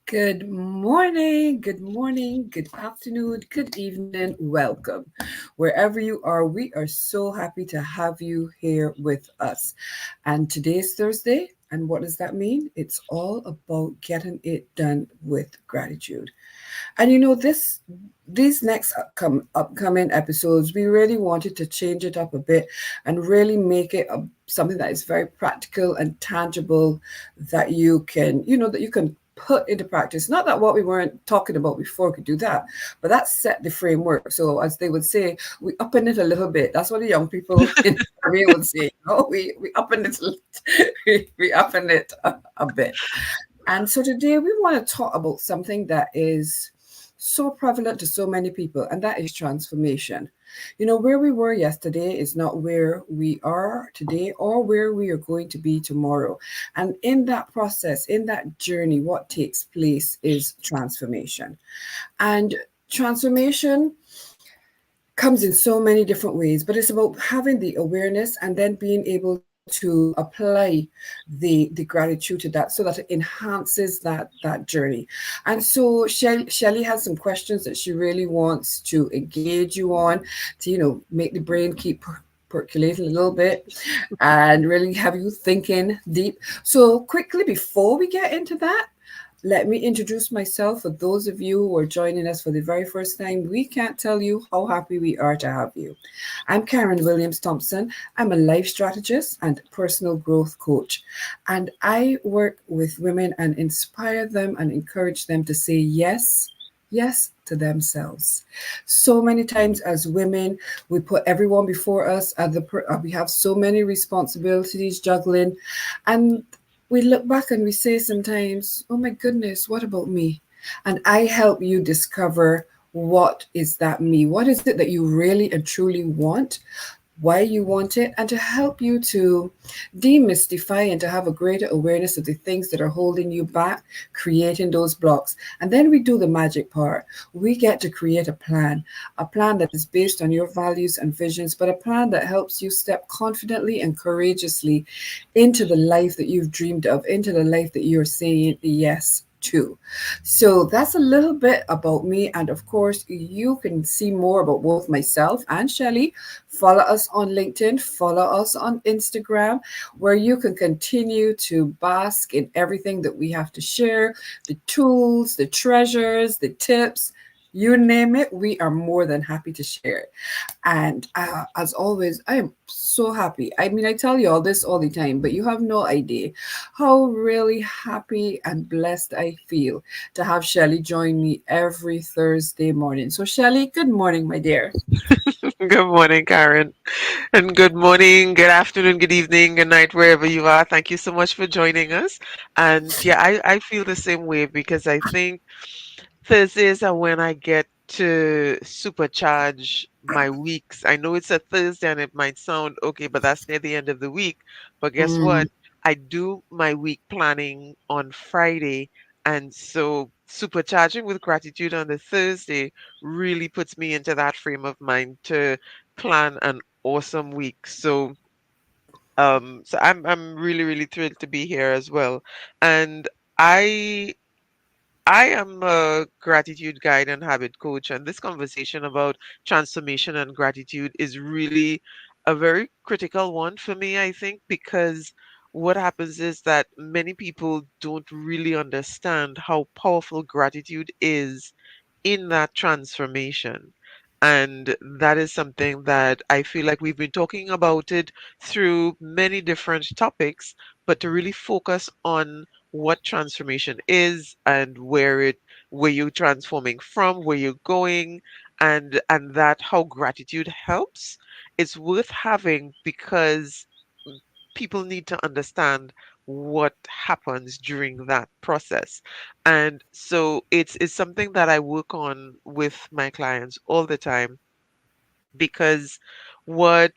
Good morning, good afternoon, good evening, welcome. Wherever you are, we are so happy to have you here with us. And today's Thursday, and what does that mean? It's all about getting it done with gratitude. And these next upcoming episodes, we really wanted to change it up a bit and really make it something that is very practical and tangible that you can put into practice. Not that what we weren't talking about before could do that, but that set the framework. So as they would say, we upping it a little bit. That's what the young people in Korea would say. Oh, we upping it, we upping it a bit. And so today we want to talk about something that is so prevalent to so many people, and that is transformation. Where we were yesterday is not where we are today or where we are going to be tomorrow. And in that process, in that journey, what takes place is transformation. And transformation comes in so many different ways, but it's about having the awareness and then being able to apply the gratitude to that so that it enhances that journey. And so Shelly has some questions that she really wants to engage you on to make the brain keep percolating a little bit and really have you thinking deep. So quickly before we get into that, let me introduce myself for those of you who are joining us for the very first time. We can't tell you how happy we are to have you. I'm Karen Williams Thompson. I'm a life strategist and personal growth coach. And I work with women and inspire them and encourage them to say yes, yes to themselves. So many times as women, we put everyone before us, and we have so many responsibilities juggling. And we look back and we say sometimes, oh my goodness, what about me? And I help you discover what is that me? What is it that you really and truly want? Why you want it, and to help you to demystify and to have a greater awareness of the things that are holding you back, creating those blocks. And then we do the magic part. We get to create a plan that is based on your values and visions, but a plan that helps you step confidently and courageously into the life that you've dreamed of, into the life that you're saying yes to. So that's a little bit about me. And of course, you can see more about both myself and Shelly. Follow us on LinkedIn, follow us on Instagram, where you can continue to bask in everything that we have to share, the tools, the treasures, the tips. You name it, we are more than happy to share it. And as always, I am so happy. I mean, I tell you all this all the time, but you have no idea how really happy and blessed I feel to have Shelly join me every Thursday morning. So, Shelly, good morning, my dear. Good morning, Karen. And good morning, good afternoon, good evening, good night, wherever you are. Thank you so much for joining us. And yeah, I feel the same way because I think Thursdays are when I get to supercharge my weeks. I know it's a Thursday and it might sound okay, but that's near the end of the week. But guess Mm. what? I do my week planning on Friday. And so supercharging with gratitude on the Thursday really puts me into that frame of mind to plan an awesome week. So I'm really, really thrilled to be here as well. And I I am a gratitude guide and habit coach, and this conversation about transformation and gratitude is really a very critical one for me, I think, because what happens is that many people don't really understand how powerful gratitude is in that transformation. And that is something that I feel like we've been talking about it through many different topics, but to really focus on what transformation is and where you're transforming from, where you're going, and that how gratitude helps, it's worth having because people need to understand what happens during that process. And so it's something that I work on with my clients all the time because what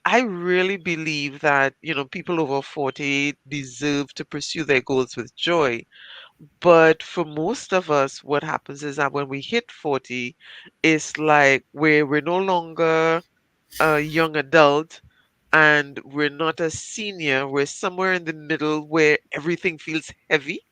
I really believe that, people over 40 deserve to pursue their goals with joy. But for most of us, what happens is that when we hit 40, it's like we're no longer a young adult and we're not a senior. We're somewhere in the middle where everything feels heavy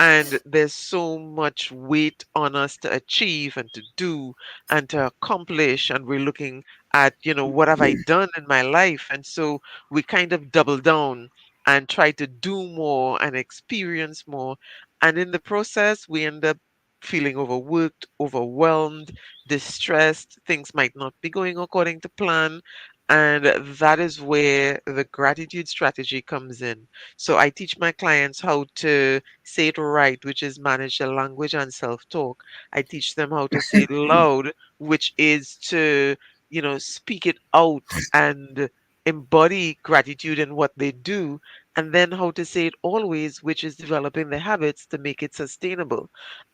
And there's so much weight on us to achieve and to do and to accomplish. And we're looking at, what have I done in my life? And so we kind of double down and try to do more and experience more. And in the process, we end up feeling overworked, overwhelmed, distressed. Things might not be going according to plan. And that is where the gratitude strategy comes in. So I teach my clients how to say it right, which is manage their language and self talk. I teach them how to say it loud, which is to, speak it out and embody gratitude in what they do. And then how to say it always, which is developing the habits to make it sustainable.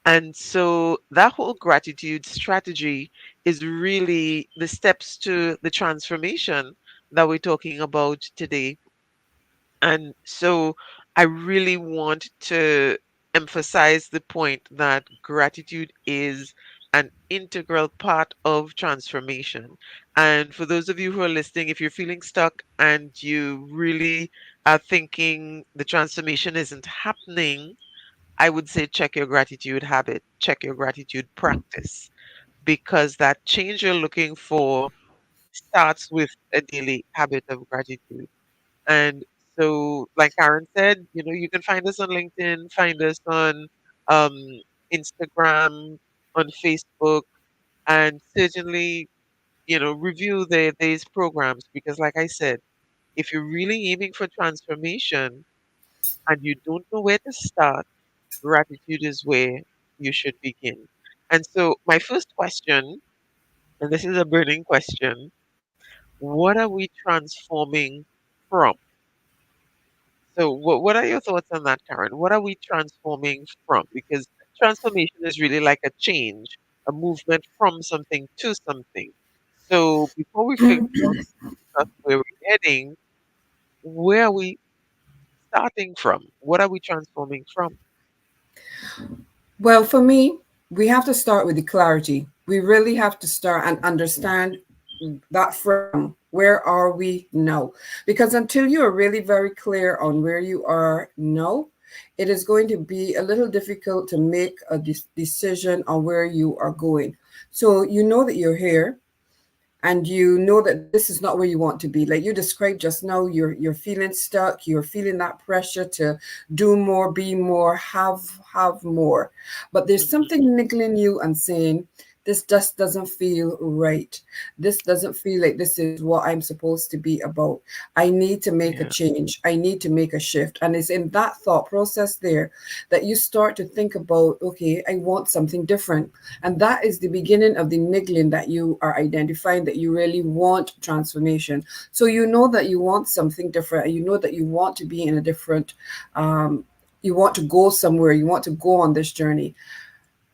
And so that whole gratitude strategy is really the steps to the transformation that we're talking about today. And so I really want to emphasize the point that gratitude is an integral part of transformation. And for those of you who are listening, if you're feeling stuck and you really are thinking the transformation isn't happening, I would say check your gratitude habit, check your gratitude practice, because that change you're looking for starts with a daily habit of gratitude. And so, like Karen said, you can find us on LinkedIn, find us on um, Instagram, on Facebook, and certainly, review these programs because, like I said, if you're really aiming for transformation and you don't know where to start, gratitude is where you should begin. And so, my first question, and this is a burning question, what are we transforming from? So, what are your thoughts on that, Karen? What are we transforming from? Because transformation is really like a change, a movement from something to something. So, before we figure out discuss where we're heading, where are we starting from? What are we transforming from? Well, for me, we have to start with the clarity. We really have to start and understand that from where are we now? Because until you are really very clear on where you are now, it is going to be a little difficult to make a decision on where you are going. So you know that you're here, and you know that this is not where you want to be. Like you described just now, you're feeling stuck, you're feeling that pressure to do more, be more, have more. But there's Hmm. something niggling you and saying, this just doesn't feel right. This doesn't feel like this is what I'm supposed to be about. I need to make a Yeah. change. I need to make a shift. And it's in that thought process there that you start to think about, okay, I want something different. And that is the beginning of the niggling that you are identifying that you really want transformation. So you know that you want something different, and you know that you want to be in a different, um, you want to go somewhere, you want to go on this journey.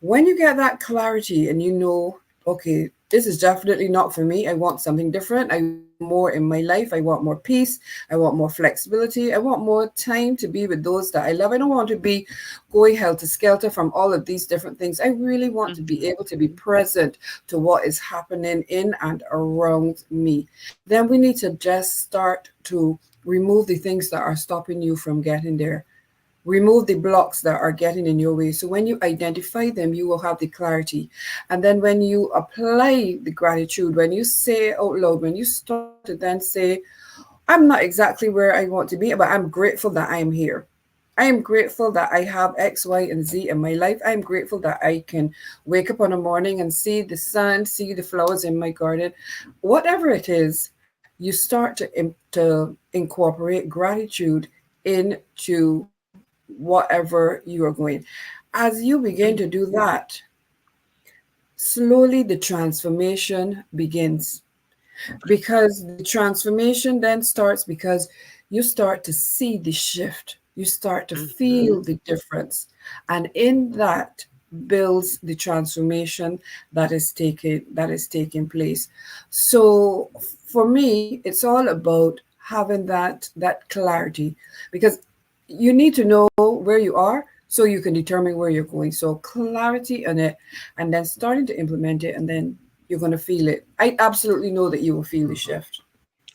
When you get that clarity and you know, okay, this is definitely not for me. I want something different. I want more in my life. I want more peace. I want more flexibility. I want more time to be with those that I love. I don't want to be going helter skelter from all of these different things. I really want to be able to be Hmm. present to what is happening in and around me. Then we need to just start to remove the things that are stopping you from getting there. Remove the blocks that are getting in your way. So when you identify them, you will have the clarity. And then when you apply the gratitude, when you say out loud, when you start to then say, I'm not exactly where I want to be, but I'm grateful that I am here. I am grateful that I have X, Y, and Z in my life. I'm grateful that I can wake up on a morning and see the sun, see the flowers in my garden. Whatever it is, you start to incorporate gratitude into whatever you are going. As you begin to do Hmm. that, slowly the transformation begins, because the transformation then starts because you start to see the shift, you start to feel Hmm. the difference, and in that builds the transformation that is taking place. So for me, it's all about having that clarity, because you need to know where you are so you can determine where you're going. So clarity on it, and then starting to implement it, and then you're going to feel it. I absolutely know that you will feel the shift.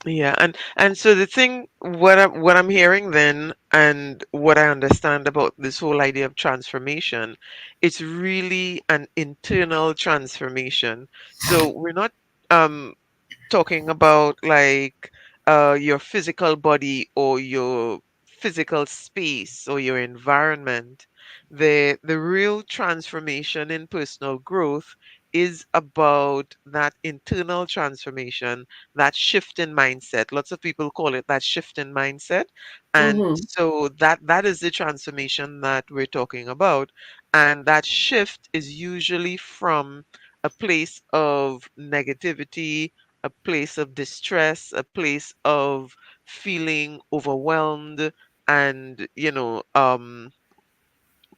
Yeah, and so the thing, what I'm hearing then, and what I understand about this whole idea of transformation, it's really an internal transformation. So we're not um talking about like your physical body or your physical space or your environment. The real transformation in personal growth is about that internal transformation, that shift in mindset. Lots of people call it that shift in mindset. And Mm-hmm. so that is the transformation that we're talking about. And that shift is usually from a place of negativity, a place of distress, a place of feeling overwhelmed and,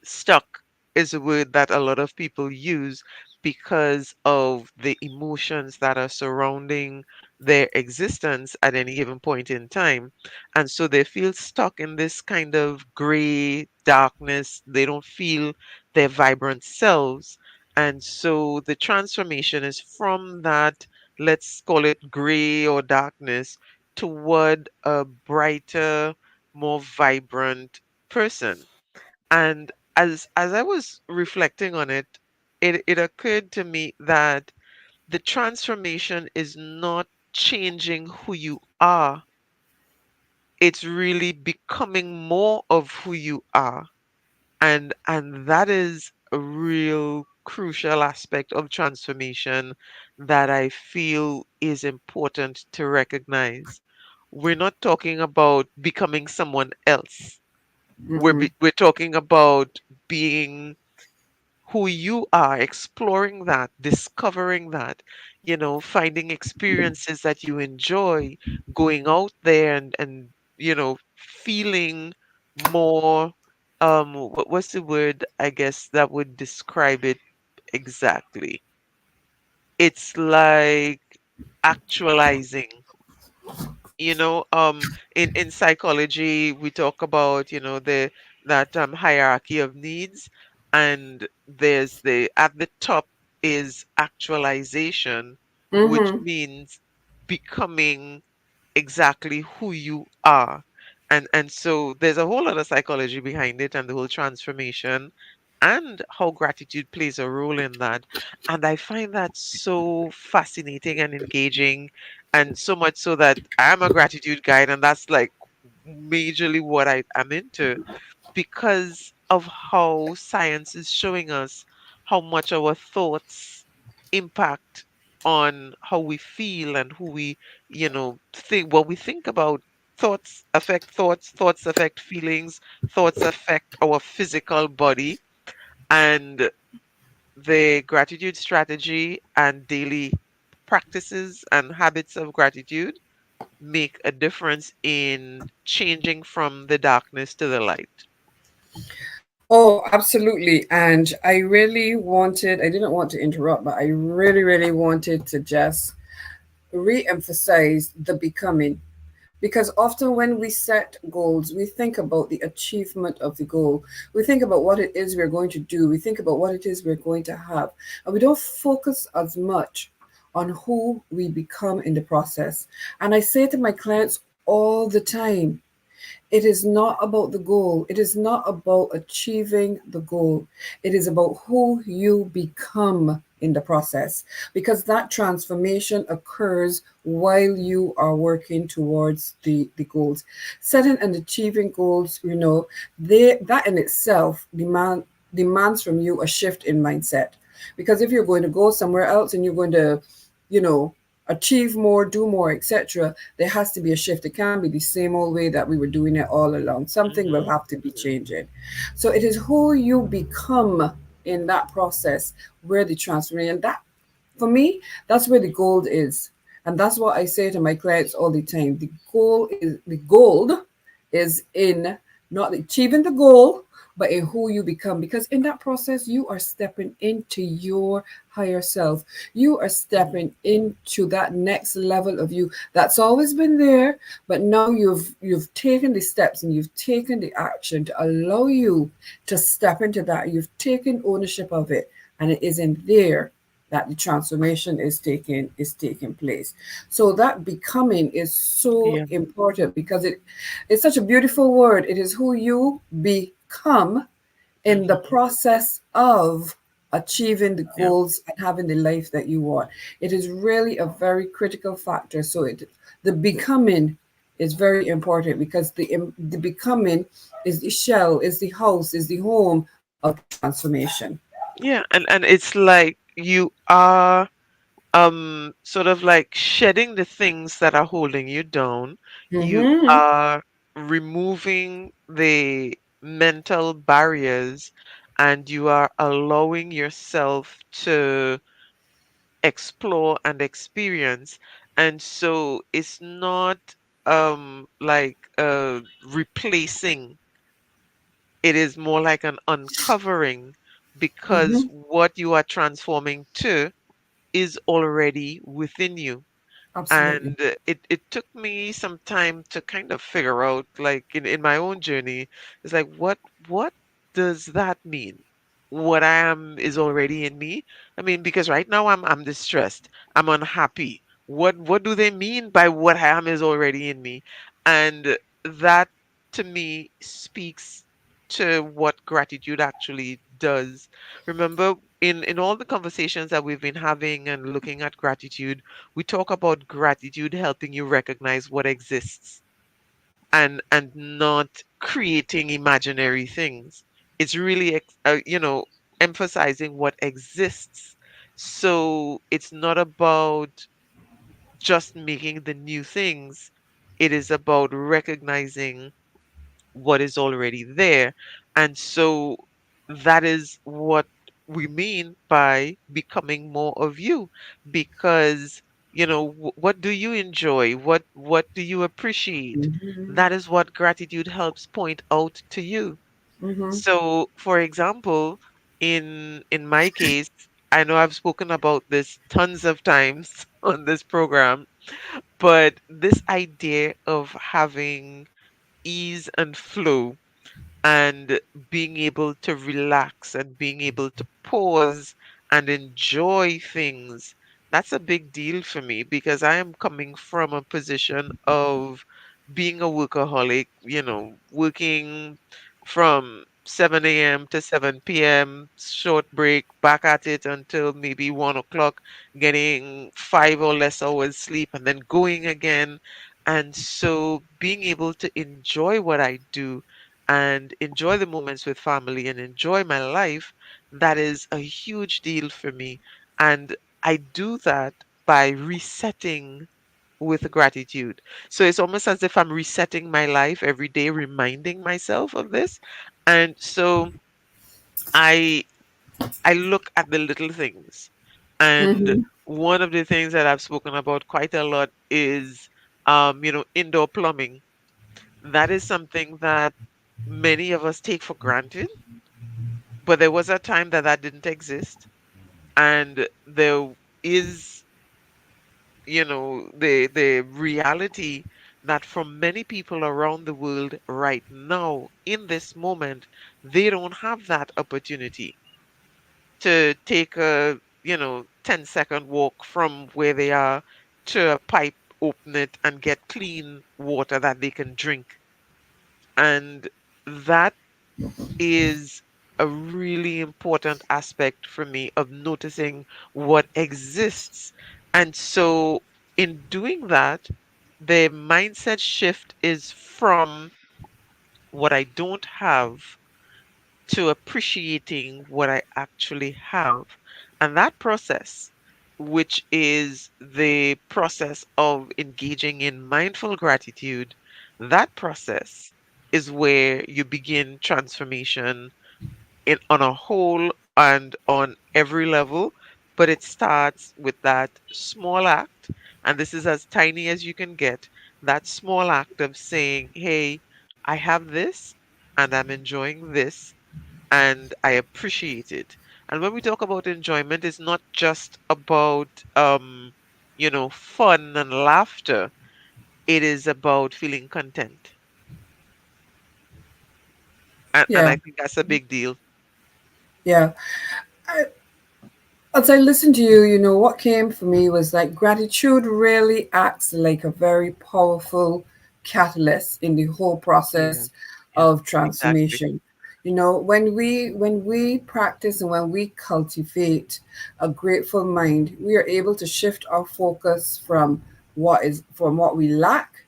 stuck is a word that a lot of people use because of the emotions that are surrounding their existence at any given point in time. And so they feel stuck in this kind of gray darkness. They don't feel their vibrant selves. And so the transformation is from that, let's call it gray or darkness, toward a brighter, more vibrant person. And as I was reflecting on it, it occurred to me that the transformation is not changing who you are. It's really becoming more of who you are. And that is a real crucial aspect of transformation that I feel is important to recognize. We're not talking about becoming someone else. Mm-hmm. We're talking about being who you are, exploring that, discovering that, finding experiences that you enjoy, going out there and feeling more, what's the word, I guess, that would describe it exactly? It's like actualizing. In psychology we talk about, the that hierarchy of needs, and there's the at the top is actualization, which Mm-hmm. means becoming exactly who you are. And so there's a whole lot of psychology behind it, and the whole transformation and how gratitude plays a role in that. And I find that so fascinating and engaging, and so much so that I'm a gratitude guide, and that's like majorly what I am into, because of how science is showing us how much our thoughts impact on how we feel and who we, think, what we think about. Thoughts affect thoughts, thoughts affect feelings, thoughts affect our physical body. And the gratitude strategy and daily practices and habits of gratitude make a difference in changing from the darkness to the light. Oh, absolutely. And I didn't want to interrupt, but I really, really wanted to just re emphasize the becoming. Because often when we set goals, we think about the achievement of the goal. We think about what it is we're going to do. We think about what it is we're going to have. And we don't focus as much on who we become in the process. And I say to my clients all the time, it is not about the goal. It is not about achieving the goal. It is about who you become in the process, because that transformation occurs while you are working towards the goals. Setting and achieving goals, that in itself demands from you a shift in mindset. Because if you're going to go somewhere else and you're going to, you know, achieve more, do more, etc., there has to be a shift. It can't be the same old way that we were doing it all along. Something will Hmm. have to be changing. So it is who you become in that process where the transformation, that for me, that's where the gold is. And that's what I say to my clients all the time. The gold is in not achieving the goal, but in who you become. Because in that process, you are stepping into your higher self. You are stepping into that next level of you that's always been there, but now you've taken the steps and you've taken the action to allow you to step into that. You've taken ownership of it, and it is in there that the transformation is taking place. So that becoming is so Yeah. important because it's such a beautiful word. It is who you become in the Hmm. process of achieving the Yeah. goals and having the life that you want. It is really a very critical factor. So the becoming is very important because the becoming is the shell, is the house, is the home of the transformation. Yeah. And it's like you are sort of like shedding the things that are holding you down. You Mm-hmm. are removing the mental barriers, and you are allowing yourself to explore and experience. And so it's not like replacing, it is more like an uncovering, because Mm-hmm. what you are transforming to is already within you. Absolutely. And it took me some time to kind of figure out, like in my own journey, it's like what does that mean? What I am is already in me. I mean, because right now I'm distressed, I'm unhappy. What do they mean by what I am is already in me? And that, to me, speaks to what gratitude actually does. Remember, in all the conversations that we've been having and looking at gratitude, we talk about gratitude helping you recognize what exists, and not creating imaginary things. It's really emphasizing what exists. So it's not about just making the new things. It is about recognizing what is already there. And so that is what we mean by becoming more of you, because what do you enjoy, what do you appreciate? Mm-hmm. That is what gratitude helps point out to you. Mm-hmm. So for example, in my case, I know I've spoken about this tons of times on this program, but this idea of having ease and flow, and being able to relax and being able to pause and enjoy things, that's a big deal for me, because I am coming from a position of being a workaholic, working from 7 a.m. to 7 p.m., short break, back at it until maybe 1 o'clock, getting 5 or less hours sleep, and then going again. And so being able to enjoy what I do and enjoy the moments with family and enjoy my life, that is a huge deal for me. And I do that by resetting with gratitude. So it's almost as if I'm resetting my life every day, reminding myself of this. And so I I look at the little things. And Mm-hmm. one of the things that I've spoken about quite a lot is indoor plumbing. That is something that many of us take for granted, but there was a time that that didn't exist. And there is, the reality that for many people around the world right now, in this moment, they don't have that opportunity to take a, 10-second walk from where they are to a pipe, open it, and get clean water that they can drink. And that is a really important aspect for me of noticing what exists. And so, in doing that, the mindset shift is from what I don't have to appreciating what I actually have. And that process, which is the process of engaging in mindful gratitude, that process is where you begin transformation on a whole and on every level. But it starts with that small act, and this is as tiny as you can get, that small act of saying, hey, I have this, and I'm enjoying this, and I appreciate it. And when we talk about enjoyment, it's not just about fun and laughter. It is about feeling content. And Yeah. I think that's a big deal. Yeah. As I listened to you, what came for me was like gratitude really acts like a very powerful catalyst in the whole Yeah, process yeah, of exactly. transformation. When we practice and when we cultivate a grateful mind, we are able to shift our focus from what we lack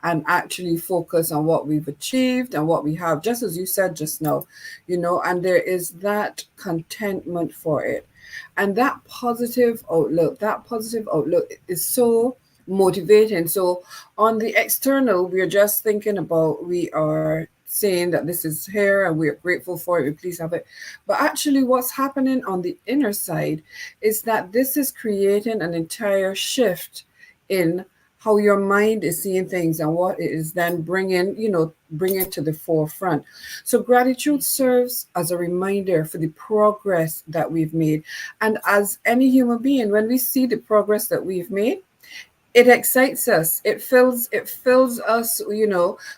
and actually focus on what we've achieved and what we have, just as you said just now, and there is that contentment for it. And that positive outlook is so motivating. So on the external, we are just thinking about, we are saying that this is here and we are grateful for it, we please have it. But actually, what's happening on the inner side is that this is creating an entire shift in how your mind is seeing things and what it is then bringing to the forefront. So gratitude serves as a reminder for the progress that we've made. And as any human being, when we see the progress that we've made, it excites us. It fills us,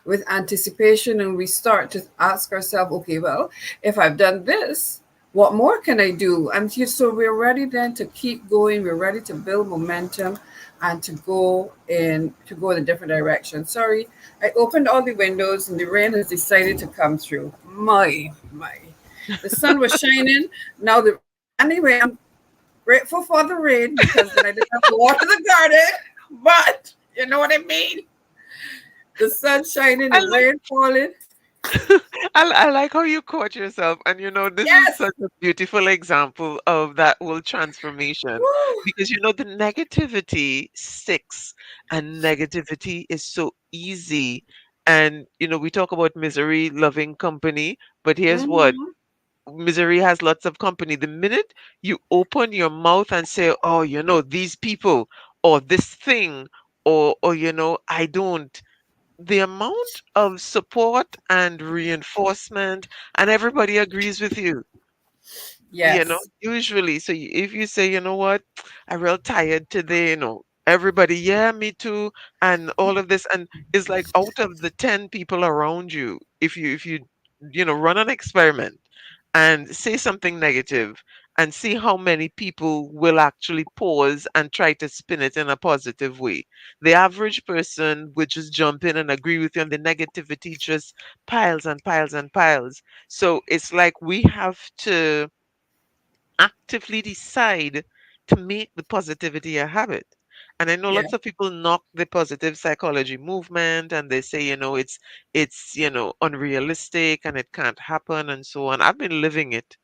with anticipation, and we start to ask ourselves, okay, well, if I've done this, what more can I do? And so we're ready then to keep going. We're ready to build momentum and to go in a different direction. Sorry, I opened all the windows and the rain has decided to come through. My, the sun was shining. Now the anyway, I'm grateful for the rain because then I didn't have to water the garden. But you know what I mean? The sun shining, I the like rain falling. I like how you caught yourself, and this is Yes. such a beautiful example of that whole transformation, Woo. because the negativity sticks, and negativity is so easy. And we talk about misery loving company, but here's what: Mm-hmm. misery has lots of company. The minute you open your mouth and say, "Oh, these people, or this thing, or I don't," the amount of support and reinforcement, and everybody agrees with you, Yes. usually. So if you say, "You know what, I'm real tired today," everybody, "Yeah, me too," and all of this, and it's like, out of the 10 people around you, if you run an experiment and say something negative, and see how many people will actually pause and try to spin it in a positive way. The average person would just jump in and agree with you, and the negativity just piles and piles and piles. So it's like we have to actively decide to make the positivity a habit. And I know Yeah. lots of people knock the positive psychology movement, and they say, it's unrealistic and it can't happen and so on. I've been living it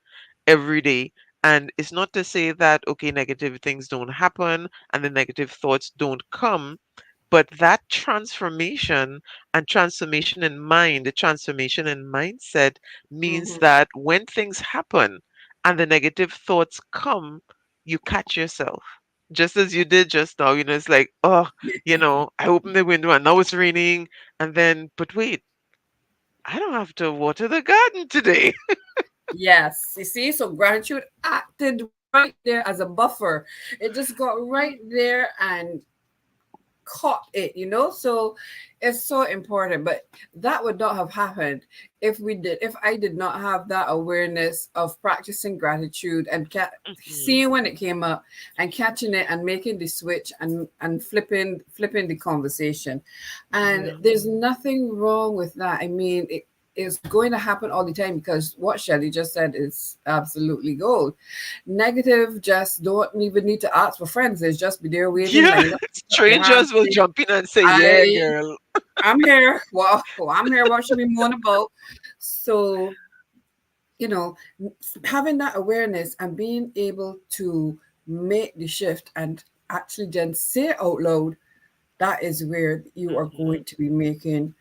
every day. And it's not to say that, okay, negative things don't happen and the negative thoughts don't come, but that transformation in mind, the transformation in mindset, means Mm-hmm. that when things happen and the negative thoughts come, you catch yourself. Just as you did just now, it's like, oh, I opened the window and now it's raining. And then, but wait, I don't have to water the garden today. Yes. You see, so gratitude acted right there as a buffer. It just got right there and caught it. So it's so important. But that would not have happened if I did not have that awareness of practicing gratitude and Mhm. seeing when it came up and catching it and making the switch and flipping the conversation. And Yeah. there's nothing wrong with that. I mean, it's going to happen all the time because what Shelly just said is absolutely gold. Negative just don't even need to ask for friends. They just be there waiting, Yeah. line up their hands. Strangers will Say, jump in and say, yeah, I girl. I'm here. Well, I'm here. What should we moan about? So, you know, having that awareness and being able to make the shift and actually then say out loud, that is where you are Mhm. going to be making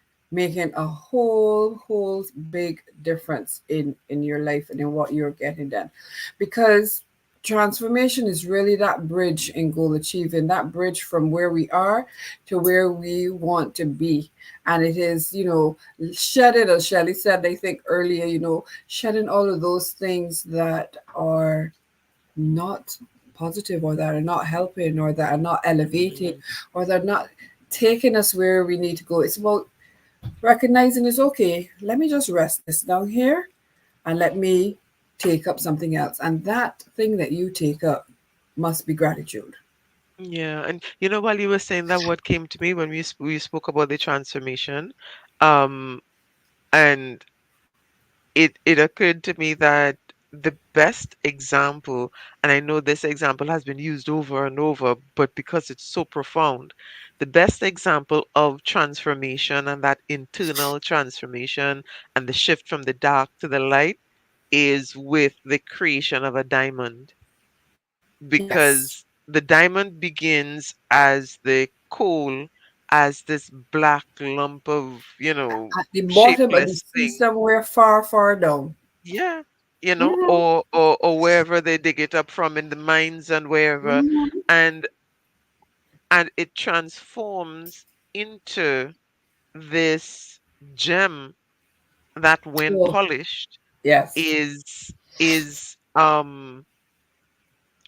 a whole big difference in your life and in what you're getting done, because transformation is really that bridge in goal achieving, that bridge from where we are to where we want to be. And it is, shedding, as Shelley said, I think earlier, shedding all of those things that are not positive, or that are not helping, or that are not elevating, Mhm. or that are not taking us where we need to go. It's about recognizing it's okay. Let me just rest this down here and let me take up something else. And that thing that you take up must be gratitude. Yeah, and while you were saying that, what came to me when we spoke about the transformation, um, and it occurred to me that the best example, and I know this example has been used over and over, but because it's so profound, the best example of transformation and that internal transformation and the shift from the dark to the light is with the creation of a diamond, Yes. because the diamond begins as the coal, as this black lump of, At the bottom of the shapeless sea, thing. somewhere far, far down. Yeah, Hmm. or wherever they dig it up from in the mines and wherever, Hmm. and and it transforms into this gem that, when Oh, polished, yes. is is um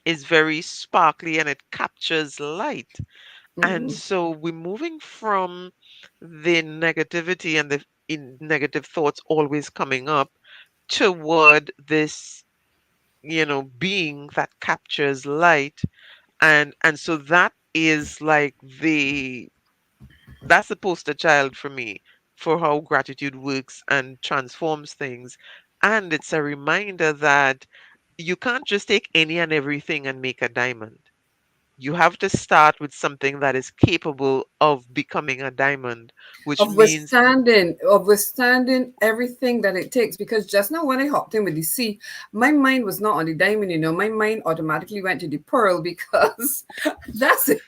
is very sparkly and it captures light. And Hmm. so we're moving from the negativity and the negative thoughts always coming up toward this, being that captures light. And so that is like that's the poster child for me for how gratitude works and transforms things. And it's a reminder that you can't just take any and everything and make a diamond. You have to start with something that is capable of becoming a diamond, which means, Of withstanding everything that it takes. Because just now when I hopped in with the sea, my mind was not on the diamond, my mind automatically went to the pearl because that's it.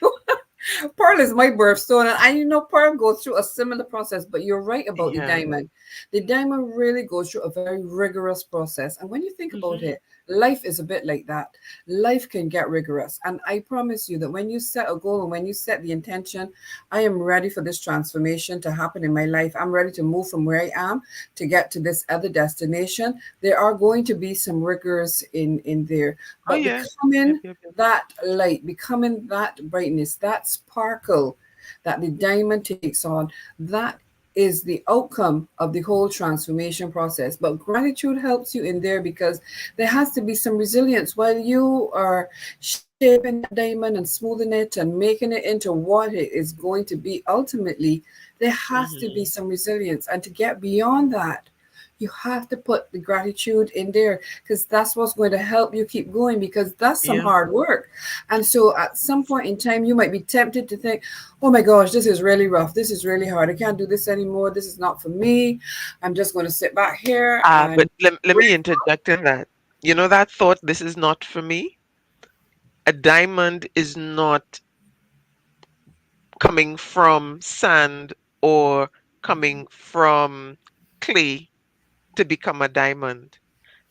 Pearl is my birthstone, and Pearl goes through a similar process. But you're right about the yeah. diamond. The diamond really goes through a very rigorous process, and when you think about Hmm. it, life is a bit like that. Life can get rigorous, and I promise you that when you set a goal and when you set the intention, I am ready for this transformation to happen in my life. I'm ready to move from where I am to get to this other destination. There are going to be some rigors in there, Oh but yeah. Yep, becoming yep, yep. that light, becoming that brightness, that sparkle that the diamond takes on, that is the outcome of the whole transformation process. But gratitude helps you in there because there has to be some resilience while you are shaping that diamond and smoothing it and making it into what it is going to be ultimately. There has to be Hmm. some resilience, and to get beyond that, you have to put the gratitude in there because that's what's going to help you keep going, because that's some Yeah. hard work. And so at some point in time you might be tempted to think, oh my gosh, this is really rough, this is really hard, I can't do this anymore, this is not for me, I'm just going to sit back here But and let wait. me interject in that. That thought, this is not for me. A diamond is not coming from sand or coming from clay to become a diamond.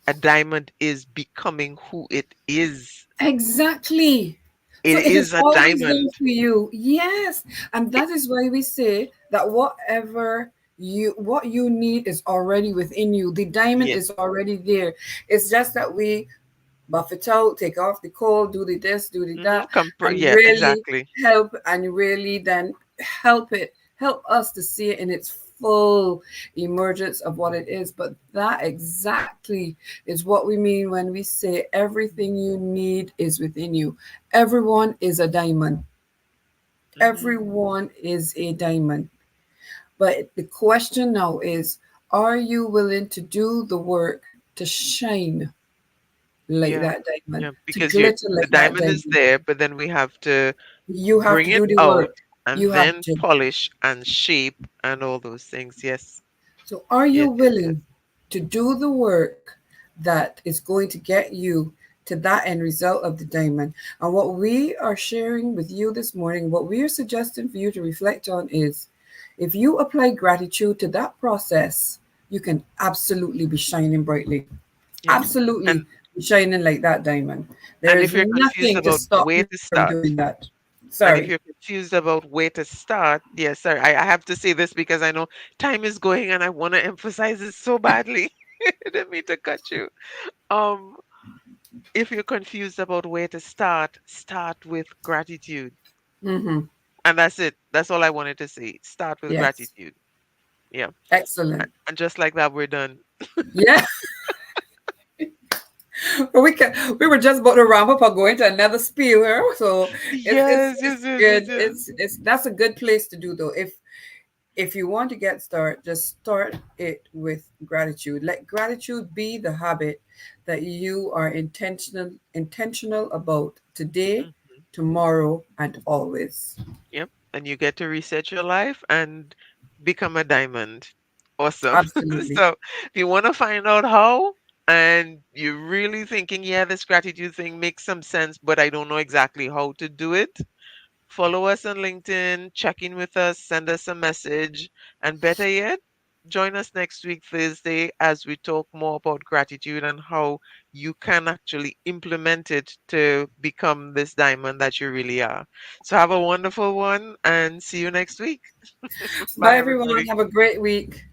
A diamond is becoming who it is. Exactly. So It it is is a always there diamond. for you. Yes. And that is why we say that what you need is already within you. The diamond Yes. is already there. It's just that we buff it out, take off the coal, do the this, do the Hmm. that, and Yeah, really exactly. then help us to see it in its full emergence of what it is. But that exactly is what we mean when we say everything you need is within you. Everyone is a diamond. Hmm. Everyone is a diamond. But the question now is, are you willing to do the work to shine like Yeah. that diamond, Yeah. to Because glitter the like that diamond is diamond? there, but then we have to You have bring to it do the out work. and You have then to. polish and shape and all those things. Yes. So, are you Yes, yes, yes. willing to do the work that is going to get you to that end result of the diamond? And what we are sharing with you this morning, what we are suggesting for you to reflect on is, if you apply gratitude to that process, you can absolutely be shining brightly. Yes. Absolutely And be shining like that diamond. There and is if you're confused nothing to about stop where you to from start, doing that. and if Sorry. you're confused about where to start, yes, sir. I have to say this because I know time is going and I want to emphasize this so badly. I didn't mean to cut you. Um, if you're confused about where to start, start with gratitude. Mm-hmm. And that's it. That's all I wanted to say. Start with Yes. gratitude. Yeah. Excellent. And just like that, we're done. Yeah. we were just about to ramp up or go into another spiel here. So Yes, yes, it's yes, yes, good. yes. It's that's a good place to do though. If you want to get started, just start it with gratitude. Let gratitude be the habit that you are intentional about today, Mhm. tomorrow, and always. Yep. And you get to reset your life and become a diamond. Awesome. Absolutely. So, if you want to find out how, and you're really thinking, yeah, this gratitude thing makes some sense, but I don't know exactly how to do it, follow us on LinkedIn, check in with us, send us a message, and better yet, join us next week, Thursday, as we talk more about gratitude and how you can actually implement it to become this diamond that you really are. So, have a wonderful one and see you next week. Bye Bye, everyone. everybody. Have a great week.